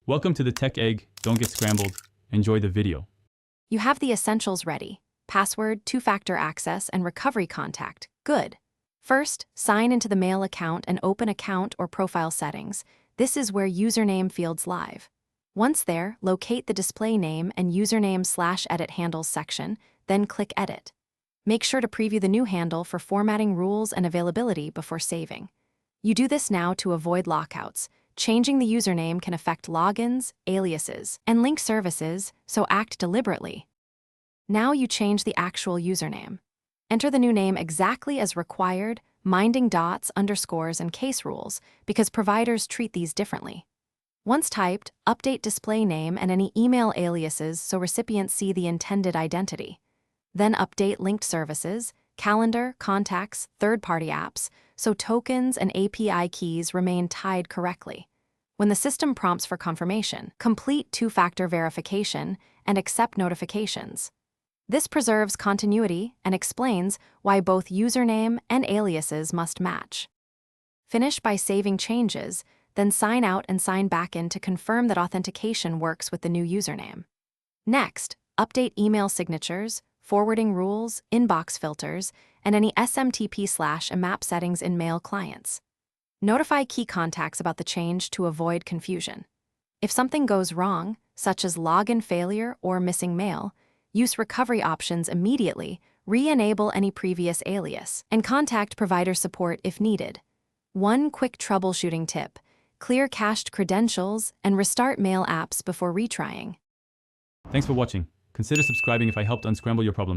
Welcome to the Tech Egg. Don't get scrambled. Enjoy the video. You have the essentials ready: password, two-factor access, and recovery contact. Good. First, sign into the mail account and open account or profile settings. This is where username fields live. Once there, locate the display name and username/edit handles section, then click Edit. Make sure to preview the new handle for formatting rules and availability before saving. You do this now to avoid lockouts. Changing the username can affect logins, aliases, and link services, so act deliberately. Now you change the actual username. Enter the new name exactly as required, minding dots, underscores, and case rules, because providers treat these differently. Once typed, update display name and any email aliases so recipients see the intended identity. Then update linked services, calendar, contacts, third-party apps, so tokens and API keys remain tied correctly. When the system prompts for confirmation, complete two-factor verification and accept notifications. This preserves continuity and explains why both username and aliases must match. Finish by saving changes, then sign out and sign back in to confirm that authentication works with the new username. Next, update email signatures, forwarding rules, inbox filters, and any SMTP/IMAP settings in mail clients. Notify key contacts about the change to avoid confusion. If something goes wrong, such as login failure or missing mail, use recovery options immediately, re-enable any previous alias, and contact provider support if needed. One quick troubleshooting tip: clear cached credentials and restart mail apps before retrying. Thanks for watching. Consider subscribing if I helped unscramble your problems.